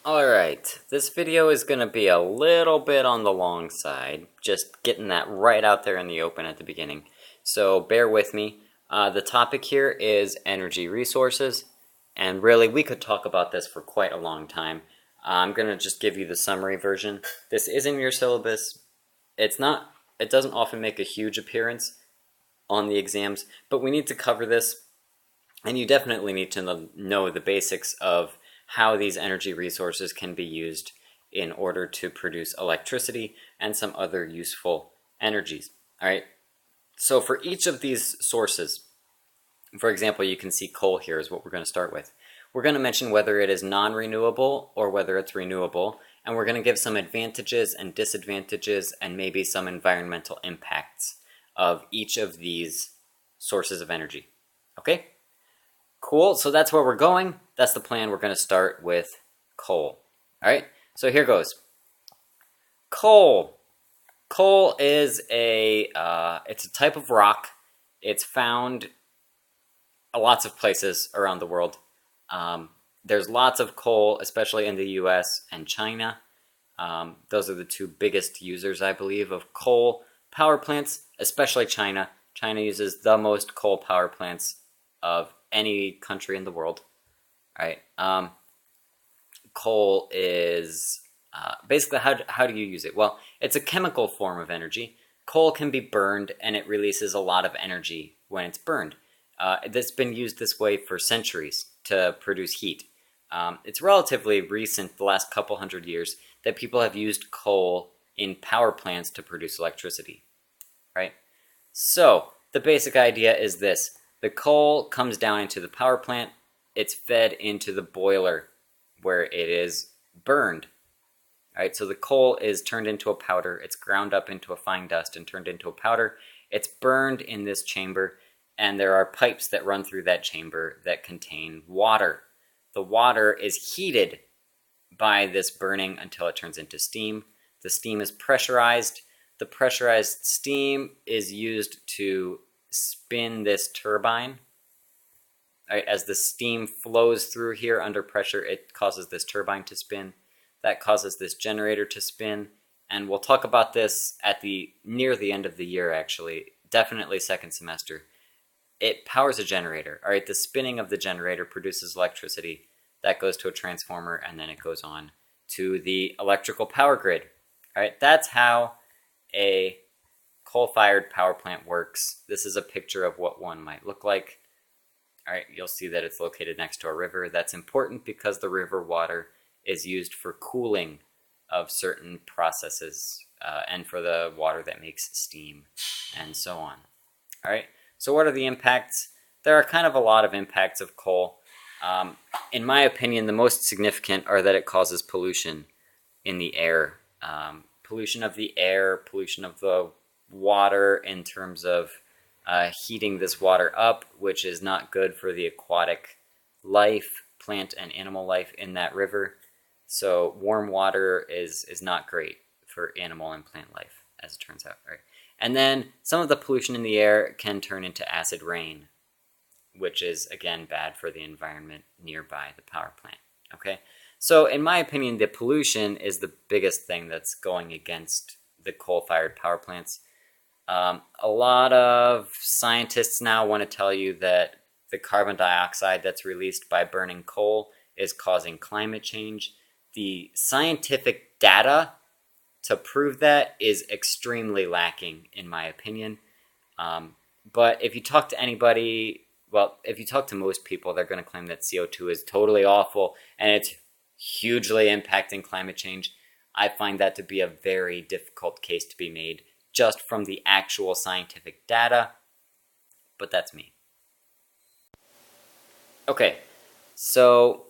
Alright, this video is going to be a little bit on the long side, just getting that right out there in the open at the beginning. So bear with me. The topic here is energy resources, and really we could talk about this for quite a long time. I'm going to just give you the summary version. This is in your syllabus. It doesn't often make a huge appearance on the exams, but we need to cover this, and you definitely need to know the basics of how these energy resources can be used in order to produce electricity and some other useful energies. All right. So for each of these sources, for example, you can see coal here is what we're going to start with. We're going to mention whether it is non-renewable or whether it's renewable, and we're going to give some advantages and disadvantages and maybe some environmental impacts of each of these sources of energy. Okay? Cool, so that's where we're going. That's the plan. We're going to start with coal. All right, so here goes. Coal. Coal is it's a type of rock. It's found lots of places around the world. There's lots of coal, especially in the US and China. Those are the two biggest users, I believe, of coal power plants, especially China. China uses the most coal power plants of any country in the world. All right. Coal is basically, how do you use it? Well, it's a chemical form of energy. Coal can be burned, and it releases a lot of energy when it's burned. It's been used this way for centuries to produce heat. It's relatively recent, the last couple hundred years, that people have used coal in power plants to produce electricity. Right? So the basic idea is this. The coal comes down into the power plant. It's fed into the boiler where it is burned. All right, so the coal is turned into a powder. It's ground up into a fine dust and turned into a powder. It's burned in this chamber, and there are pipes that run through that chamber that contain water. The water is heated by this burning until it turns into steam. The steam is pressurized. The pressurized steam is used to spin this turbine. Right, as the steam flows through here under pressure, it causes this turbine to spin. That causes this generator to spin. And we'll talk about this at near the end of the year, actually. Definitely second semester. It powers a generator. All right, the spinning of the generator produces electricity. That goes to a transformer, and then it goes on to the electrical power grid. All right, that's how a coal-fired power plant works. This is a picture of what one might look like. All right, you'll see that it's located next to a river. That's important because the river water is used for cooling of certain processes and for the water that makes steam and so on. All right, so what are the impacts? There are kind of a lot of impacts of coal. In my opinion, the most significant are that it causes pollution in the air. Pollution of the air, pollution of the water in terms of heating this water up, which is not good for the aquatic life, plant and animal life in that river. So warm water is not great for animal and plant life, as it turns out. Right? And then some of the pollution in the air can turn into acid rain, which is, again, bad for the environment nearby the power plant. Okay? So in my opinion, the pollution is the biggest thing that's going against the coal-fired power plants. A lot of scientists now want to tell you that the carbon dioxide that's released by burning coal is causing climate change. The scientific data to prove that is extremely lacking, in my opinion. But if you talk to anybody, well, if you talk to most people, they're going to claim that CO2 is totally awful and it's hugely impacting climate change. I find that to be a very difficult case to be made just from the actual scientific data, but that's me. Okay, so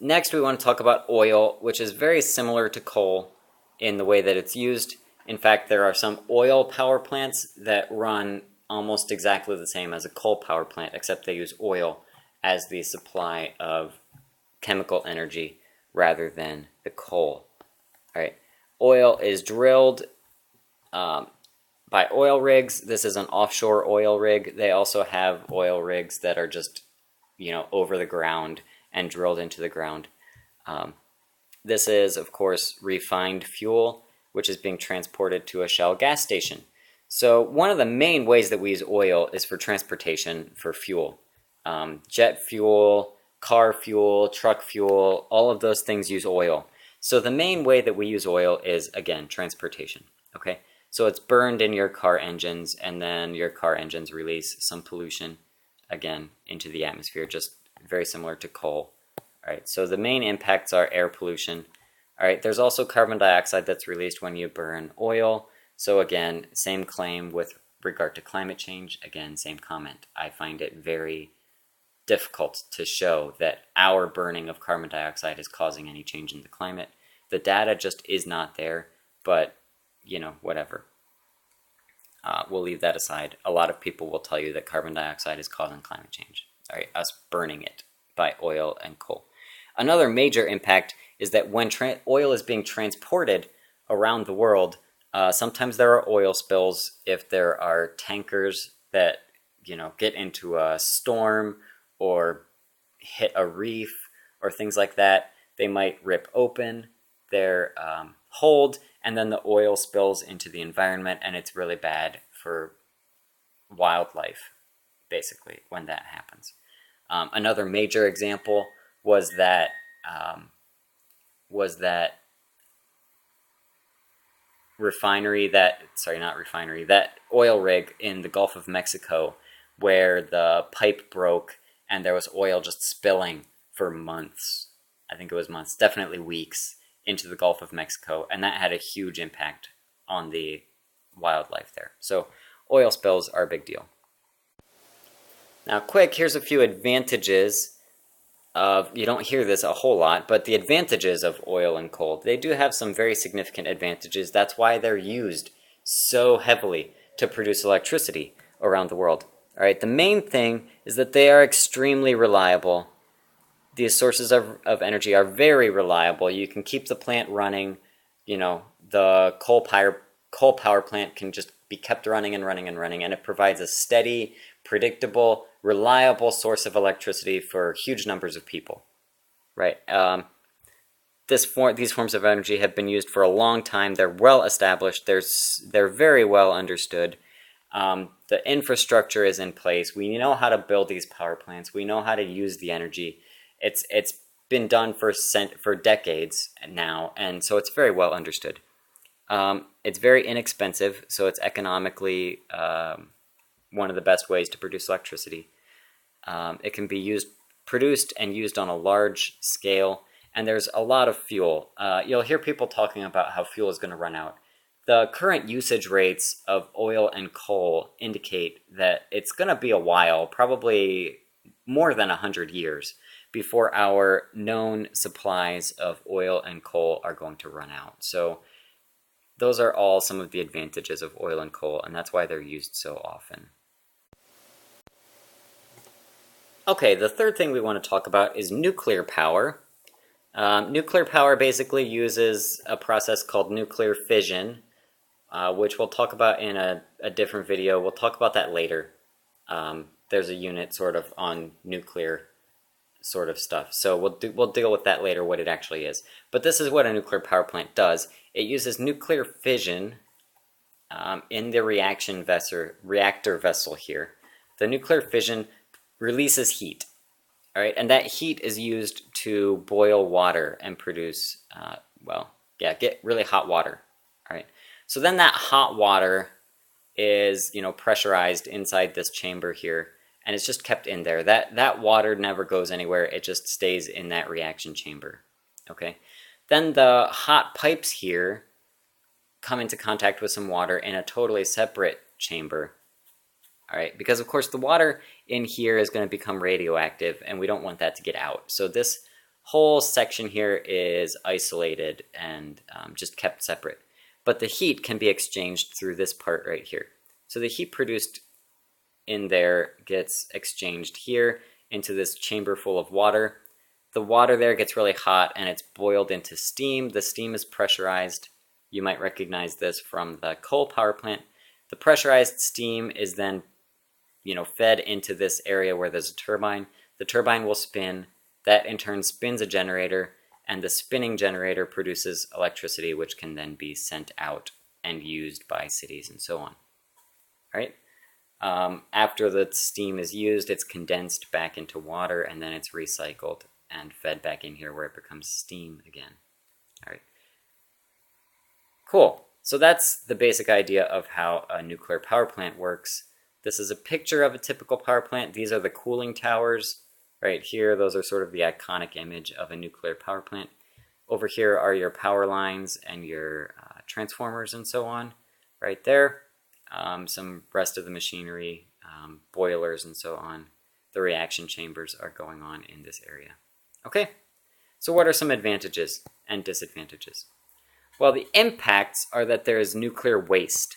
next we want to talk about oil, which is very similar to coal in the way that it's used. In fact, there are some oil power plants that run almost exactly the same as a coal power plant, except they use oil as the supply of chemical energy rather than the coal. All right, oil is drilled by oil rigs. This is an offshore oil rig. They also have oil rigs that are just, over the ground and drilled into the ground. This is, of course, refined fuel, which is being transported to a Shell gas station. So one of the main ways that we use oil is for transportation for fuel. Jet fuel, car fuel, truck fuel, all of those things use oil. So the main way that we use oil is, again, transportation. Okay, so it's burned in your car engines, and then your car engines release some pollution, again, into the atmosphere, just very similar to coal. All right, so the main impacts are air pollution. All right, there's also carbon dioxide that's released when you burn oil. So again, same claim with regard to climate change. Again, same comment. I find it very difficult to show that our burning of carbon dioxide is causing any change in the climate. The data just is not there, but you know, whatever. We'll leave that aside. A lot of people will tell you that carbon dioxide is causing climate change. All right, us burning it by oil and coal. Another major impact is that when oil is being transported around the world, sometimes there are oil spills. If there are tankers that, you know, get into a storm or hit a reef or things like that, they might rip open their hold, and then the oil spills into the environment, and it's really bad for wildlife, basically, when that happens. Another major example was that that oil rig in the Gulf of Mexico where the pipe broke and there was oil just spilling for months. I think it was months, definitely weeks, into the Gulf of Mexico, and that had a huge impact on the wildlife there. So oil spills are a big deal. Now quick, here's a few advantages of, you don't hear this a whole lot, but the advantages of oil and coal. They do have some very significant advantages. That's why they're used so heavily to produce electricity around the world. All right, the main thing is that they are extremely reliable. These sources of energy are very reliable. You can keep the plant running. You know, the coal power plant can just be kept running and running and running, and it provides a steady, predictable, reliable source of electricity for huge numbers of people. Right? These forms of energy have been used for a long time. They're well established. They're very well understood. The infrastructure is in place. We know how to build these power plants. We know how to use the energy. It's been done for decades now, and so it's very well understood. It's very inexpensive, so it's economically one of the best ways to produce electricity. It can be produced and used on a large scale, and there's a lot of fuel. You'll hear people talking about how fuel is going to run out. The current usage rates of oil and coal indicate that it's going to be a while, probably more than 100 years, before our known supplies of oil and coal are going to run out. So those are all some of the advantages of oil and coal, and that's why they're used so often. Okay, the third thing we want to talk about is nuclear power. Nuclear power basically uses a process called nuclear fission, which we'll talk about in a different video. We'll talk about that later. There's a unit sort of on nuclear sort of stuff. So we'll deal with that later, what it actually is. But this is what a nuclear power plant does. It uses nuclear fission in the reactor vessel here. The nuclear fission releases heat. All right, and that heat is used to boil water and produce, get really hot water. All right, so then that hot water is, pressurized inside this chamber here, and it's just kept in there. That water never goes anywhere. It just stays in that reaction chamber. Okay, then the hot pipes here come into contact with some water in a totally separate chamber. All right, because of course the water in here is going to become radioactive, and we don't want that to get out. So this whole section here is isolated and just kept separate. But the heat can be exchanged through this part right here. So the heat produced in there gets exchanged here into this chamber full of water. The water there gets really hot and it's boiled into steam. The steam is pressurized. You might recognize this from the coal power plant. The pressurized steam is then fed into this area where there's a turbine. The turbine will spin. That in turn spins a generator, and the spinning generator produces electricity, which can then be sent out and used by cities and so on. All right. After the steam is used, it's condensed back into water, and then it's recycled and fed back in here where it becomes steam again. All right. Cool. So that's the basic idea of how a nuclear power plant works. This is a picture of a typical power plant. These are the cooling towers right here. Those are sort of the iconic image of a nuclear power plant. Over here are your power lines and your transformers and so on right there. Some rest of the machinery, boilers and so on. The reaction chambers are going on in this area. Okay, so what are some advantages and disadvantages? Well, the impacts are that there is nuclear waste,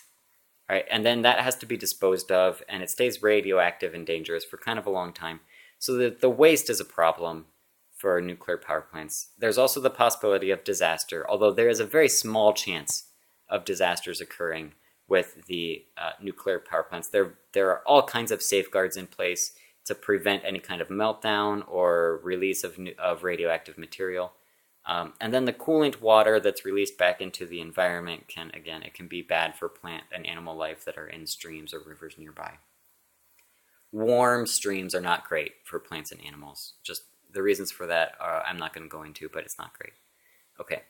right? And then that has to be disposed of, and it stays radioactive and dangerous for kind of a long time. So the waste is a problem for nuclear power plants. There's also the possibility of disaster, although there is a very small chance of disasters occurring with the nuclear power plants. There are all kinds of safeguards in place to prevent any kind of meltdown or release of radioactive material. And then the coolant water that's released back into the environment it can be bad for plant and animal life that are in streams or rivers nearby. Warm streams are not great for plants and animals. Just the reasons for that I'm not going to go into, but it's not great. Okay.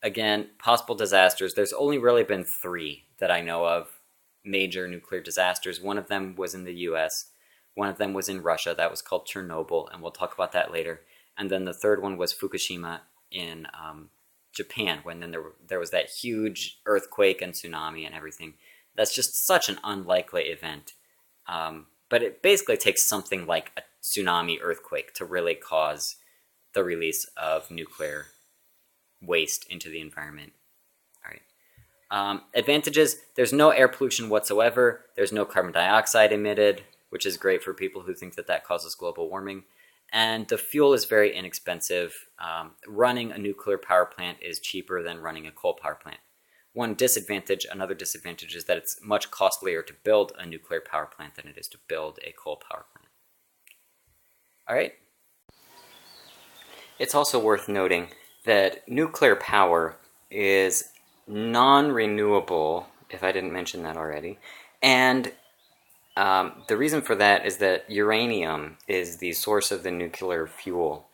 Again, possible disasters. There's only really been 3 that I know of, major nuclear disasters. One of them was in the US. One of them was in Russia. That was called Chernobyl, and we'll talk about that later. And then the third one was Fukushima in Japan, when then there was that huge earthquake and tsunami and everything. That's just such an unlikely event. But it basically takes something like a tsunami earthquake to really cause the release of nuclear waste into the environment. All right. Advantages, there's no air pollution whatsoever. There's no carbon dioxide emitted, which is great for people who think that causes global warming. And the fuel is very inexpensive. Running a nuclear power plant is cheaper than running a coal power plant. Another disadvantage is that it's much costlier to build a nuclear power plant than it is to build a coal power plant. All right. It's also worth noting that nuclear power is non-renewable, if I didn't mention that already, and the reason for that is that uranium is the source of the nuclear fuel,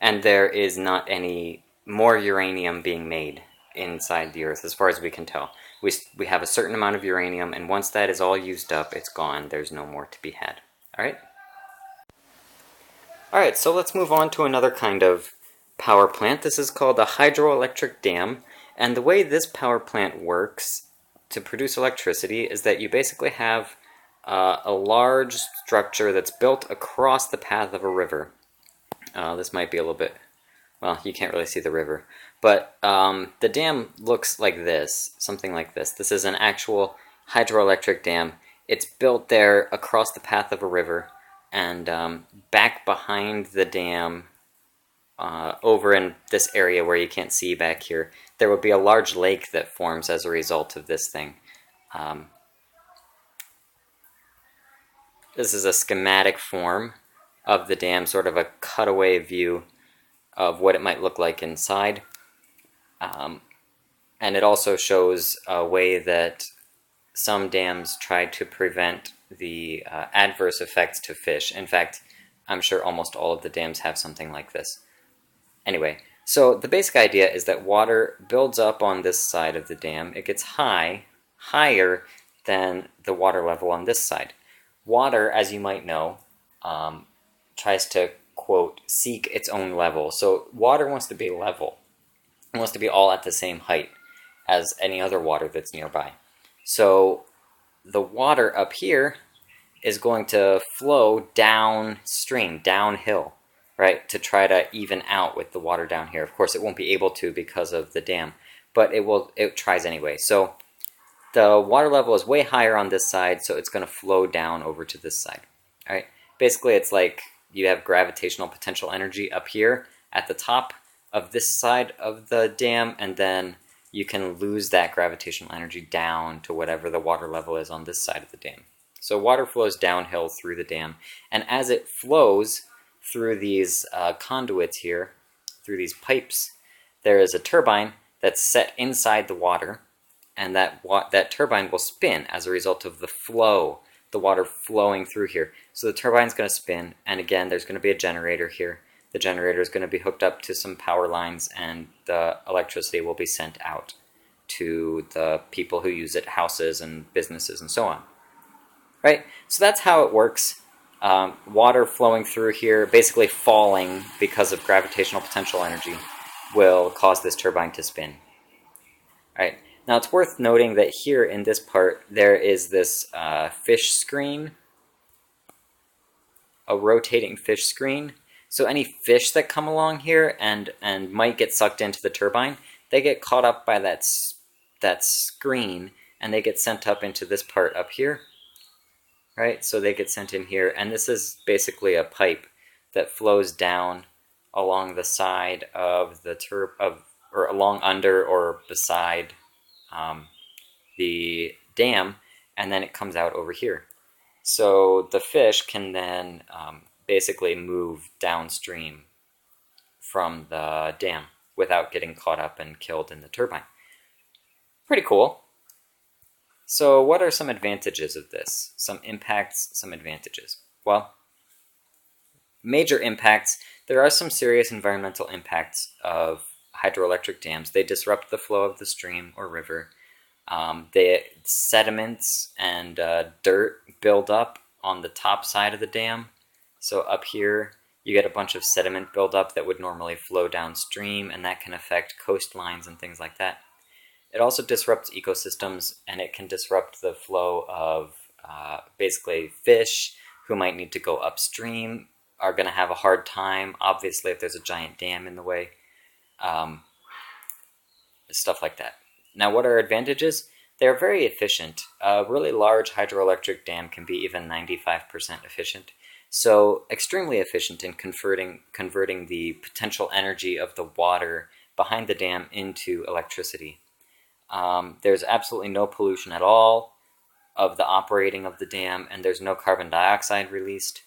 and there is not any more uranium being made inside the Earth, as far as we can tell. We have a certain amount of uranium, and once that is all used up, it's gone. There's no more to be had. All right? All right, so let's move on to another kind of power plant. This is called a hydroelectric dam, and the way this power plant works to produce electricity is that you basically have a large structure that's built across the path of a river. This might be a little bit, well, you can't really see the river, but the dam looks like this, something like this. This is an actual hydroelectric dam. It's built there across the path of a river, and back behind the dam, over in this area where you can't see back here, there would be a large lake that forms as a result of this thing. This is a schematic form of the dam, sort of a cutaway view of what it might look like inside. And it also shows a way that some dams try to prevent the adverse effects to fish. In fact, I'm sure almost all of the dams have something like this. Anyway, so the basic idea is that water builds up on this side of the dam. It gets higher than the water level on this side. Water, as you might know, tries to, quote, seek its own level. So water wants to be level. It wants to be all at the same height as any other water that's nearby. So the water up here is going to flow downstream, downhill, right, to try to even out with the water down here. Of course, it won't be able to because of the dam, but it tries anyway. So the water level is way higher on this side, so it's going to flow down over to this side. All right. Basically, it's like you have gravitational potential energy up here at the top of this side of the dam, and then you can lose that gravitational energy down to whatever the water level is on this side of the dam. So water flows downhill through the dam, and as it flows through these conduits here, through these pipes, there is a turbine that's set inside the water, and that turbine will spin as a result of the flow, the water flowing through here. So the turbine's going to spin, and again, there's going to be a generator here. The generator is going to be hooked up to some power lines, and the electricity will be sent out to the people who use it, houses and businesses and so on. Right? So that's how it works. Water flowing through here, basically falling because of gravitational potential energy, will cause this turbine to spin. Right? Now it's worth noting that here in this part there is this fish screen, a rotating fish screen. So any fish that come along here and might get sucked into the turbine, they get caught up by that screen, and they get sent up into this part up here. Right? So they get sent in here, and this is basically a pipe that flows down along the side of the or along under or beside the dam, and then it comes out over here. So the fish can then basically move downstream from the dam without getting caught up and killed in the turbine. Pretty cool. So what are some advantages of this? Some impacts, some advantages. Well, major impacts. There are some serious environmental impacts of hydroelectric dams. They disrupt the flow of the stream or river. The sediments and dirt build up on the top side of the dam. So up here, you get a bunch of sediment buildup that would normally flow downstream, and that can affect coastlines and things like that. It also disrupts ecosystems, and it can disrupt the flow of basically fish who might need to go upstream, are going to have a hard time, obviously, if there's a giant dam in the way. Stuff like that. Now, what are advantages? They're very efficient. A really large hydroelectric dam can be even 95% efficient. So extremely efficient in converting the potential energy of the water behind the dam into electricity. There's absolutely no pollution at all of the operating of the dam, and there's no carbon dioxide released.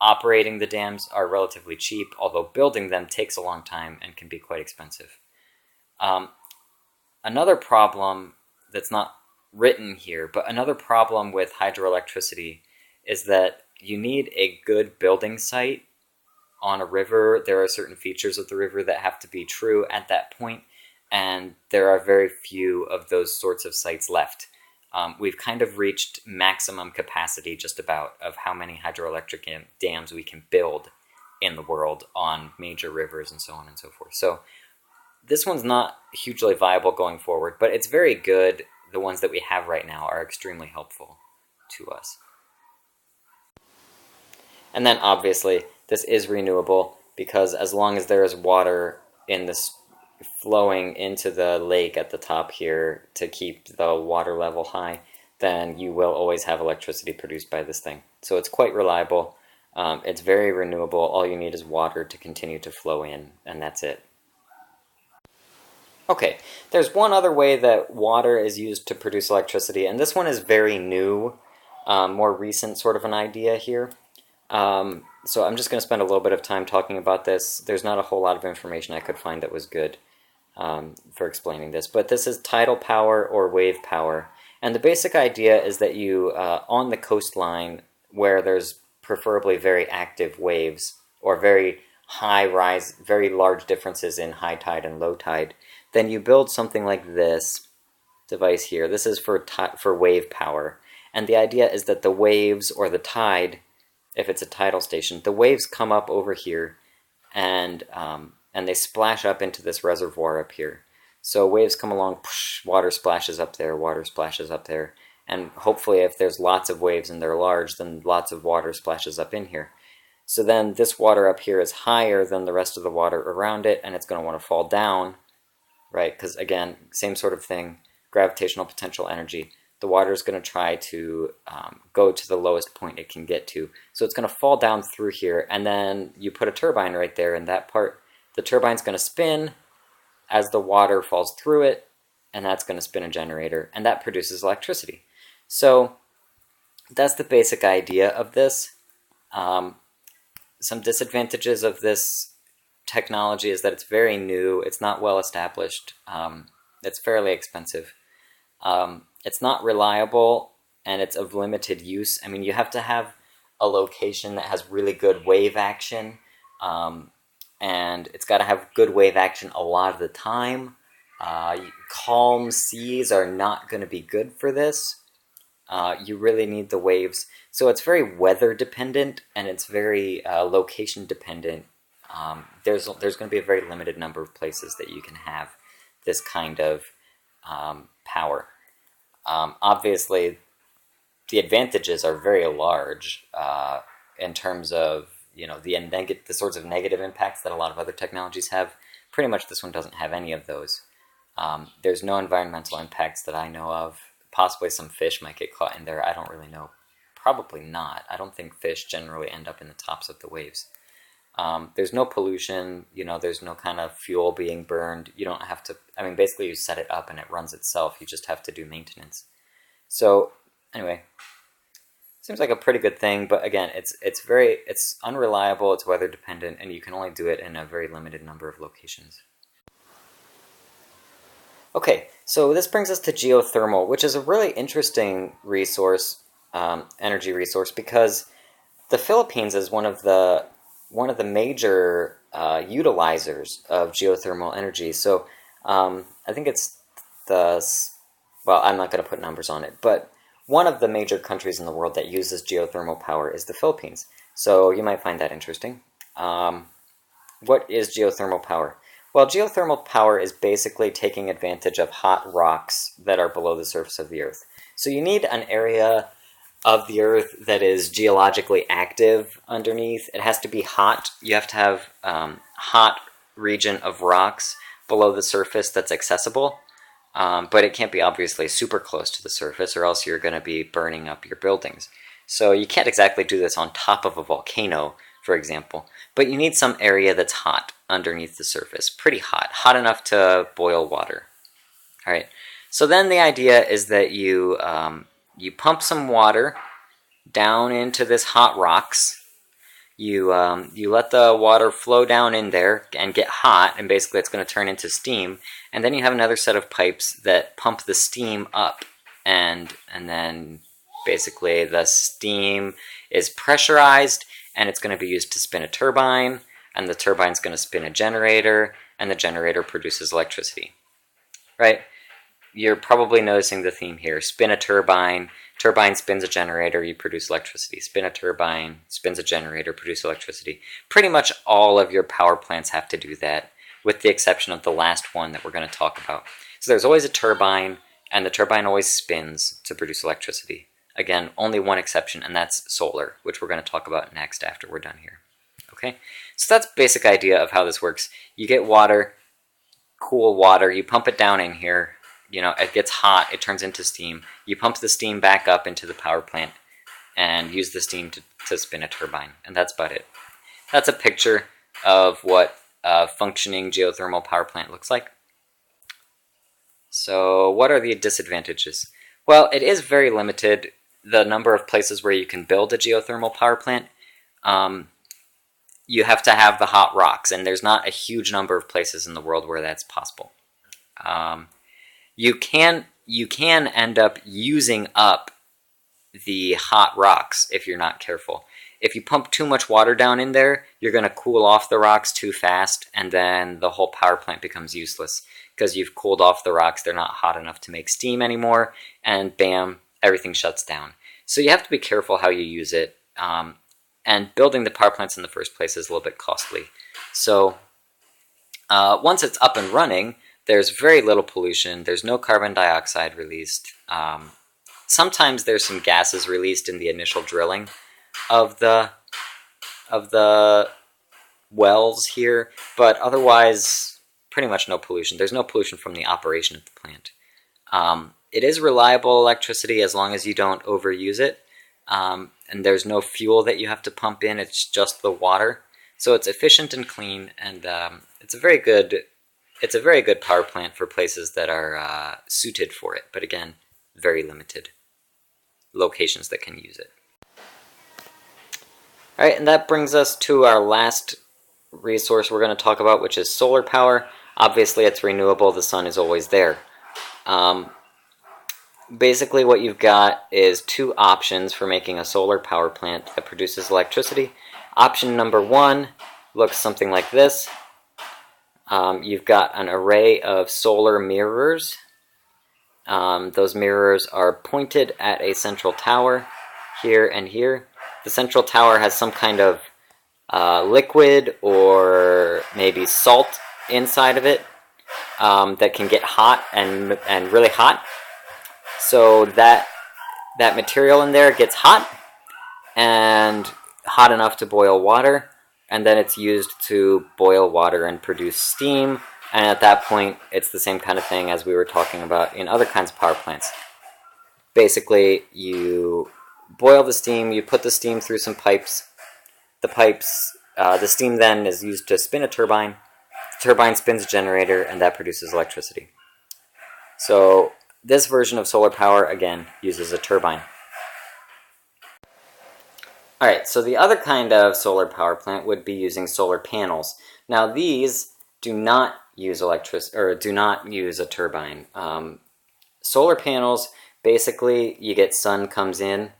Operating the dams are relatively cheap, although building them takes a long time and can be quite expensive. Another problem that's not written here, but another problem with hydroelectricity is that you need a good building site on a river. There are certain features of the river that have to be true at that point, and there are very few of those sorts of sites left. We've kind of reached maximum capacity just about of how many hydroelectric dams we can build in the world on major rivers and so on and so forth. So this one's not hugely viable going forward, but it's very good. The ones that we have right now are extremely helpful to us. And then obviously this is renewable, because as long as there is water in this flowing into the lake at the top here to keep the water level high, then you will always have electricity produced by this thing. So it's quite reliable. It's very renewable. All you need is water to continue to flow in, and that's it. Okay, there's one other way that water is used to produce electricity, and this one is very new, more recent sort of an idea here. So I'm just going to spend a little bit of time talking about this. There's not a whole lot of information I could find that was good for explaining this, but this is tidal power or wave power. And the basic idea is that you, on the coastline where there's preferably very active waves or very high rise, very large differences in high tide and low tide, then you build something like this device here. This is for wave power. And the idea is that the waves or the tide, if it's a tidal station, the waves come up over here and they splash up into this reservoir up here. So waves come along, water splashes up there, water splashes up there, and hopefully if there's lots of waves and they're large, then lots of water splashes up in here. So then this water up here is higher than the rest of the water around it, and it's going to want to fall down, right? Because again, same sort of thing, gravitational potential energy. The water is going to try to go to the lowest point it can get to. So it's going to fall down through here, and then you put a turbine right there in that part. The turbine's going to spin as the water falls through it, and that's going to spin a generator, and that produces electricity. So that's the basic idea of this. Some disadvantages of this technology is that it's very new, it's not well established, it's fairly expensive. It's not reliable, and it's of limited use. I mean, you have to have a location that has really good wave action, and it's got to have good wave action a lot of the time. Calm seas are not going to be good for this. You really need the waves. So it's very weather dependent, and it's very location dependent. There's going to be a very limited number of places that you can have this kind of power. Obviously, the advantages are very large in terms of the sorts of negative impacts that a lot of other technologies have. Pretty much this one doesn't have any of those. There's no environmental impacts that I know of. Possibly some fish might get caught in there. I don't really know. Probably not. I don't think fish generally end up in the tops of the waves. There's no pollution, there's no kind of fuel being burned. You don't have to, basically you set it up and it runs itself. You just have to do maintenance. So anyway, seems like a pretty good thing, but again, it's unreliable, it's weather dependent, and you can only do it in a very limited number of locations. Okay, so this brings us to geothermal, which is a really interesting resource, energy resource, because the Philippines is one of the major utilizers of geothermal energy. So I think it's well, I'm not going to put numbers on it, but one of the major countries in the world that uses geothermal power is the Philippines. So you might find that interesting. What is geothermal power? Well, geothermal power is basically taking advantage of hot rocks that are below the surface of the Earth. So you need an area of the Earth that is geologically active underneath. It has to be hot. You have to have hot region of rocks below the surface that's accessible. But it can't be obviously super close to the surface, or else you're going to be burning up your buildings. So you can't exactly do this on top of a volcano, for example. But you need some area that's hot underneath the surface. Pretty hot. Hot enough to boil water. All right. So then the idea is that you pump some water down into this hot rocks. You let the water flow down in there and get hot, and basically it's going to turn into steam. And then you have another set of pipes that pump the steam up, and then basically the steam is pressurized, and it's going to be used to spin a turbine, and the turbine's going to spin a generator, and the generator produces electricity. Right? You're probably noticing the theme here. Spin a turbine, turbine spins a generator, you produce electricity. Spin a turbine, spins a generator, produce electricity. Pretty much all of your power plants have to do that, with the exception of the last one that we're going to talk about. So there's always a turbine, and the turbine always spins to produce electricity. Again, only one exception, and that's solar, which we're going to talk about next after we're done here. Okay? So that's the basic idea of how this works. You get water, cool water, you pump it down in here. It gets hot, it turns into steam. You pump the steam back up into the power plant and use the steam to spin a turbine. And that's about it. That's a picture of what a functioning geothermal power plant looks like. So what are the disadvantages? Well, it is very limited, the number of places where you can build a geothermal power plant. You have to have the hot rocks, and there's not a huge number of places in the world where that's possible. You can end up using up the hot rocks if you're not careful. If you pump too much water down in there, you're going to cool off the rocks too fast, and then the whole power plant becomes useless because you've cooled off the rocks. They're not hot enough to make steam anymore, and bam, everything shuts down. So you have to be careful how you use it, and building the power plants in the first place is a little bit costly. So once it's up and running, there's very little pollution. There's no carbon dioxide released. Sometimes there's some gases released in the initial drilling of the wells here, but otherwise pretty much no pollution. There's no pollution from the operation of the plant. It is reliable electricity as long as you don't overuse it, and there's no fuel that you have to pump in. It's just the water, so it's efficient and clean, and it's a very good power plant for places that are suited for it, but again, very limited locations that can use it. Alright, and that brings us to our last resource we're going to talk about, which is solar power. Obviously it's renewable, the sun is always there. Basically what you've got is two options for making a solar power plant that produces electricity. Option number one looks something like this. You've got an array of solar mirrors. Those mirrors are pointed at a central tower here and here. The central tower has some kind of liquid or maybe salt inside of it that can get hot and really hot. So that material in there gets hot and hot enough to boil water, and then it's used to boil water and produce steam, and at that point it's the same kind of thing as we were talking about in other kinds of power plants. Basically, you boil the steam, you put the steam through some pipes. The steam then is used to spin a turbine. The turbine spins a generator, and that produces electricity. So this version of solar power, again, uses a turbine. Alright, so the other kind of solar power plant would be using solar panels. Now these do not use electricity, or do not use a turbine. Solar panels, basically, you get sun comes in,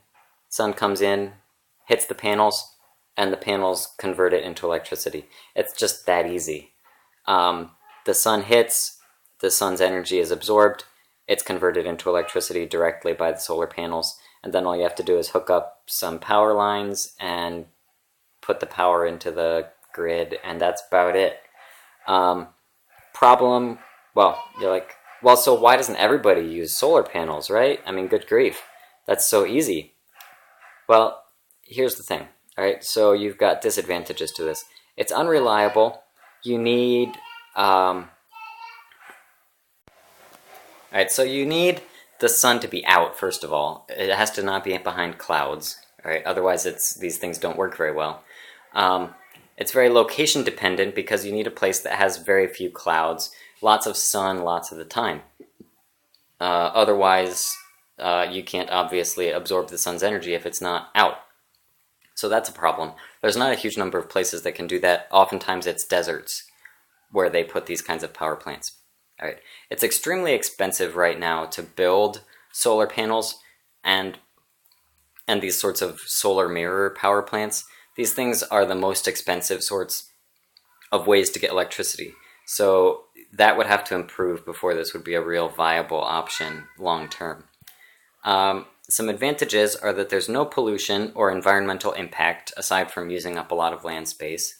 hits the panels, and the panels convert it into electricity. It's just that easy. The sun hits, the sun's energy is absorbed, it's converted into electricity directly by the solar panels, and then all you have to do is hook up some power lines and put the power into the grid, and that's about it. Problem, well, you're like, well, so why doesn't everybody use solar panels, right? I mean, good grief, that's so easy. Well, here's the thing, alright, so you've got disadvantages to this. It's unreliable, you need, Alright, so you need the sun to be out, first of all. It has to not be behind clouds, alright? Otherwise these things don't work very well. It's very location dependent because you need a place that has very few clouds, lots of sun lots of the time. Otherwise, you can't obviously absorb the sun's energy if it's not out. So that's a problem. There's not a huge number of places that can do that. Oftentimes it's deserts where they put these kinds of power plants. All right. It's extremely expensive right now to build solar panels and these sorts of solar mirror power plants. These things are the most expensive sorts of ways to get electricity. So that would have to improve before this would be a real viable option long term. Some advantages are that there's no pollution or environmental impact aside from using up a lot of land space.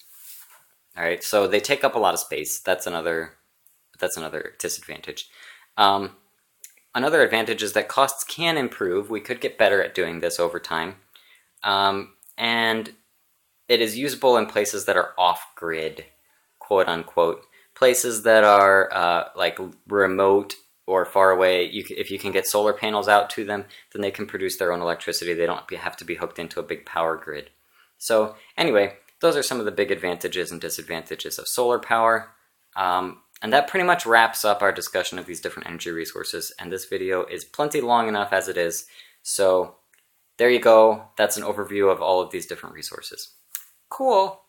All right, so they take up a lot of space. That's another disadvantage. Another advantage is that costs can improve. We could get better at doing this over time. And it is usable in places that are off-grid, quote unquote. Places that are like remote or far away, if you can get solar panels out to them, then they can produce their own electricity. They don't have to be hooked into a big power grid. So anyway, those are some of the big advantages and disadvantages of solar power. And that pretty much wraps up our discussion of these different energy resources, and this video is plenty long enough as it is, so there you go. That's an overview of all of these different resources. Cool!